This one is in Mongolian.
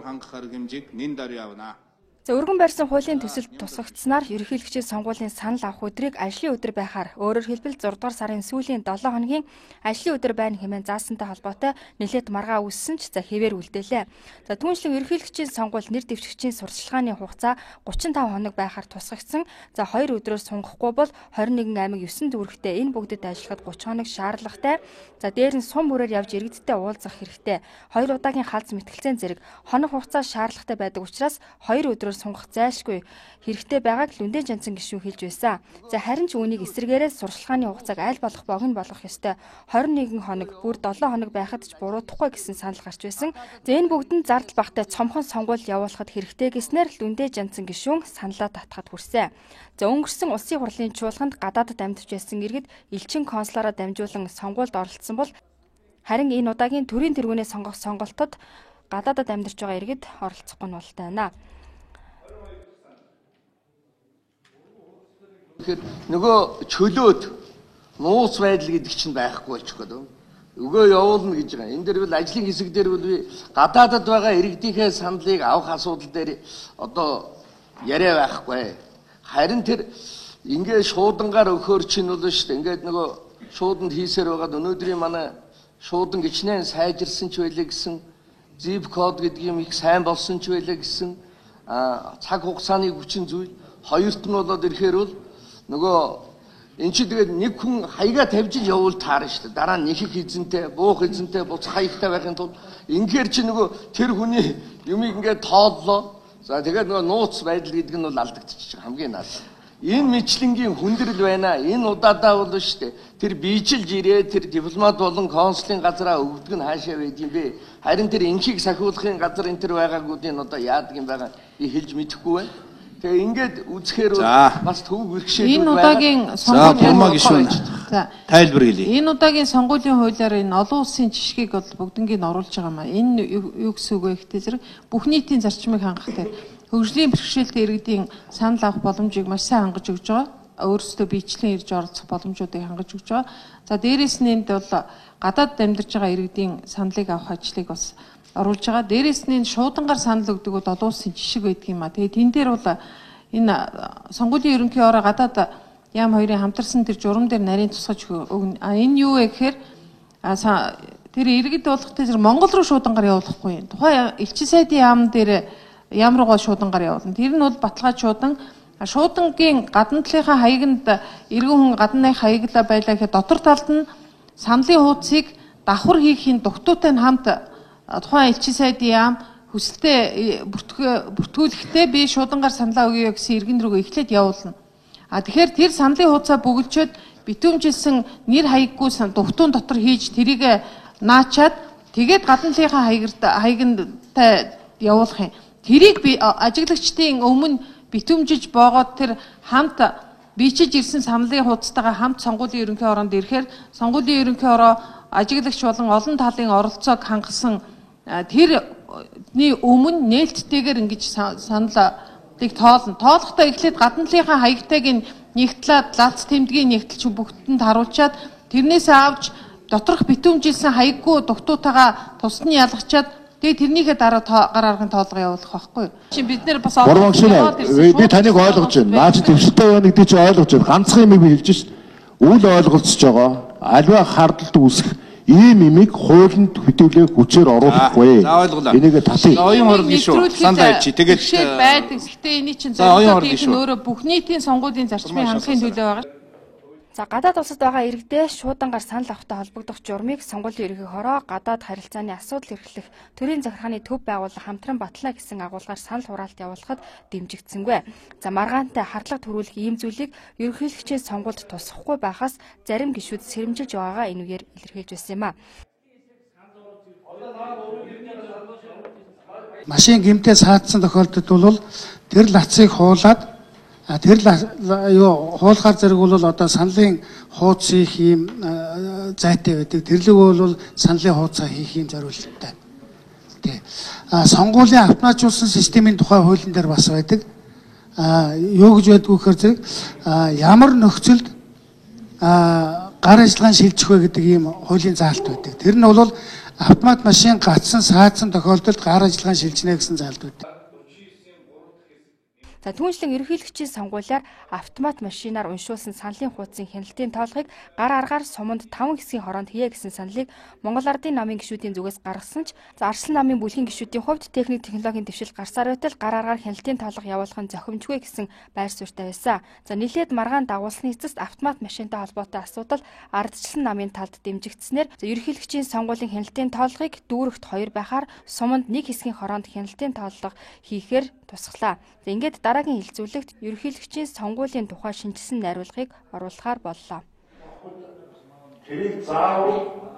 хангах арга хэмжээг нэн даруй явна. За өргөн барьсан хуулийн төсөлд тусгагдсанаар ерөнхийлөгчийн сонгуулийн санал авах өдрийг ажлын өдөр байхаар өөрөөр хэлбэл 6 дугаар сарын сүүлийн 7 хоногийн ажлын өдөр байна хэмээн заасантай холбоотой нэлээд маргаа үүссэн ч хэвээр үлдээлээ. За түүнчлэн ерөнхийлөгчийн сонгуул нэр дэвшигчийн сурталчилгааны хугацаа 35 хоног байхаар тусгагдсан. За 2 өдрөөр сунгахгүй бол 21 аймаг 9 дүүрэгтээ энэ бүгдэд ажиллахад 30 хоног шаардлагатай. За дээр нь сум бүрээр явж иргэдтэй уулзах хэрэгтэй. 2 удаагийн халз мэтгэлцэн зэрэг хоног хугацаа шаардлагатай байдаг учраас 2 өдрөөр сунгах зайлшгүй хэрэгтэй байгааг Лүндэн Жанцан гишүүн хэлж байсан. За харин ч үүнийг эсрэгээрээ сурчлагын хугацааг аль болох богино болгох ёстой. 21 хоног бүр 7 хоног байхад ч буруудахгүй гэсэн санал гарч байсан. За энэ бүгд нь зардал багтай цомхон сонгуул явуулахад хэрэгтэй гэснээр Лүндэн Жанцан гишүүн саналаа татахад хүрсэн. За өнгөрсөн улсын хурлын чуулганд гадаадд амьдарч байсан иргэд элчин консулаараа дамжуулан сонгуульд оролцсон бол харин энэ удаагийн төрийн тэргүүнээ сонгох сонголтод гадаадд амьдарч байгаа иргэд оролцохгүй нь болтой байна. Тэгэхээр нөгөө чөлөөд нууц байдал гэдэг чинь байхгүй болчих гээд өгөө явуулна гэж байгаа. Энэ дээр бол ажлын хэсэг дээр бол би гадаадд байгаа иргэдийнхээ саналыг авах асуудал дээр одоо яриа байхгүй. Харин тэр ингээд шуудангаар өгөхөр чинь бол шүү дээ. Ингээд нөгөө шууданд хийсээр байгаад өнөөдрийн манай шуудан гिचнээ сайжирсан ч байлаа гэсэн zip код гэдэг юм их сайн болсон ч байлаа гэсэн цаг хугацааны хүчин зүйл хоёрт нь болоод ирэхээр бол нөгөө эн чинь тэгээд нэг хүн хаягаа тавьж явуул таарна шүү дээ. Дараа нь нэхэх эзэнтэй, буух эзэнтэй, буцах хаягтай байхын тулд ингээр чи нөгөө тэр хүний юмыг ингээд тооллоо. За тэгээд нөгөө нууц байдал гэдэг нь бол алдагдчих хамгийн наад. Энэ мэдлэнгийн хүндрэл байна. Энэ удаадаа бол шүү дээ. Тэр биежилж ирээ тэр дипломат болон консулын газараа өгдөг нь хаашаа байд юм бэ? Харин тэр инхийг сахиулахын газар энэ төр байгаагуудын одоо яадаг юм байгаа би хэлж мэдэхгүй байна. Тэгээ ингээд үзэхээр бас төв бэрхшээлүүд байна. Энэ удаагийн сонгуулийн тайлбар хэлье. Энэ удаагийн сонгуулийн хуулиар энэ олон улсын жишгийг бол бүгднийг оруулж байгаа маа. Энэ юу гэсэн үг вэ гэхтэй зэрэг бүх нийтийн зарчмыг хангах дээр хөгжлийн бэрхшээлтэй иргэдийн санал авах боломжийг маш сайн хангаж өгч байгаа. Өөрсдөө биечлэн ирж оролцох боломжуудыг хангаж өгч байгаа. За дээрээс нь энд бол гадаад амьдарч байгаа иргэдийн саналыг авах ажлыг бас оруулж байгаа. Дээрээс нь шуудангаар санал өгдөг бол олон улсын жишг байдаг юм а. Тэгээ тэн дээр бол энэ сонгуулийн ерөнхий ороо гадаад яам хоёрын хамтарсан тэр журам дээр нарийн тусгаж өгнө. Энэ юу вэ гэхээр тэр иргэд болгохтой зэрэг Монгол руу шуудангаар явуулахгүй юм. Тухайн элчин сайдын яам дээр яам руугаа шуудангаар явуулна. Тэр нь бол баталгаа шуудан шуудангийн гадна талынхаа хаягнд иргэн хүн гадны хаяглаа байлаа гэхэд дотор талд нь саналын хуудсыг давхар хийхийн дугтуутай нь хамт тухайн элчин сайдын яам хүсэлтэд бүртгүүлэхдээ би шуудангаар саналаа өгье гэсэн иргэн рүүгээ эхлээд явуулна. Тэгэхээр тэр саналын хуудасаа бүгэлжөөд битүүмжилсэн нэр хаяггүй дугтуун дотор хийж тэрийг наачаад тэгээд гадна талынхаа хаягнтай явуулах юм. Тэрийг би ажиглагчдын өмнө битүүмжиж боогоод тэр хамт бичиж ирсэн саналын хуудастайгаа хамт сонгуулийн ерөнхий ороонд ирэхээр сонгуулийн ерөнхий ороо ажиглагч болон олон талын оролцоог хангасан тэрний өмнө нээлттэйгээр ингэж саналыг тоолно. Тоолохдоо эхлээд гадна талынхаа хаягтайг нэгтлээд лац тэмдгийн нэгтлч бүгдэнд харуулчаад тэрнээс авч доторх битүүмжилсэн хаяггүй дугтуутайгаа тусны ялгачаад тэгээ тэрнийхээ дараа гар аргын тоолго явуулах байхгүй. Бид нэр бас би таныг ойлгож байна. Наач төвшөлтэй байна гэдэг чи ойлгож байна. Ганцхан юм би хэлж шээ. Үл ойлголцож байгаа. Альва хардалт үүсэх ийм имийг хуулинд хөтөлөө хүчээр оруулахгүй. Энийг татъя. Оюун хорд гişүү сандаа чи тэгээд байдаг. Гэхдээ эний чинь өөрөө бүх нийтийн сонгуулийн зарчмыг хангахын төлөө байгаа. За гадаад улсад байгаа иргэдээ шуудангаар санал авахтай холбогдох журмыг сонгуулийн ерөнхий хороо гадаад харилцааны асуудал эрхлэх төрийн захиргааны төв байгууллага хамтран батлаа гэсэн агуулгаар санал хураалт явуулахад дэмжигдсэнгүй. За маргаантай хардлага төрүүлэх ийм зүйлийг ерөнхийлөгчийн сонгуульд тусахгүй байхаас зарим гишүүд сэрэмжилж байгаагаа энэгээр илэрхийлж байсан юм а. Машин гэмтээ саадсан тохиолдолд бол тэр лацыг хуулаад тэр хуулахар зэрэг бол одоо саналын хуудас хийх юм зайтай байдаг. Тэрлэг бол саналын хуудасаа хийх юм зориулттай. Тий. Сонгуулийн автоматжуулсан системийн тухай хуулийн дээр бас байдаг. Юу гэж байдгүй гэхээр зэрэг ямар нөхцөлд гар ажиллагаан шилжих вэ гэдэг ийм хуулийн заалт байдаг. Тэр нь бол автомат машин гацсан саадсан тохиолдолд гар ажиллагаан шилжинэ гэсэн залтууд. За түүнчлэн ерөнхийлөгчийн сонгуулиар автомат машинаар уншуулсан саналын хуудсын хяналтын тоолгыг гар аргаар суманд 5 хэсгийн хоронд хийе гэсэн саналыг Монгол Ардын намын гишүүдийн зүгээс гаргасан ч Арслан намын бүлгийн гишүүдийн хувьд техник технологийн дэвшил гарсаар байтал гар аргаар хяналтын тоолго явуулах нь зохимжгүй гэсэн байр суурьтай байсан. За нэлээд маргаан дагуулсны эцэст автомат машинтай холбоотой асуудал Ардчлан намын талд дэмжигдснээр ерөнхийлөгчийн сонгуулийн хяналтын тоолгыг дүүрэгт 2 байхаар суманд 1 хэсгийн хоронд хяналтын тоолго хийхээр тусглаа. Ингээд дараагийн хилцүүлэгт ерөнхийлөгчийн сонгуулийн тухай шинжилсэн найруулгыг оруулахаар боллоо. Тэрийг заавал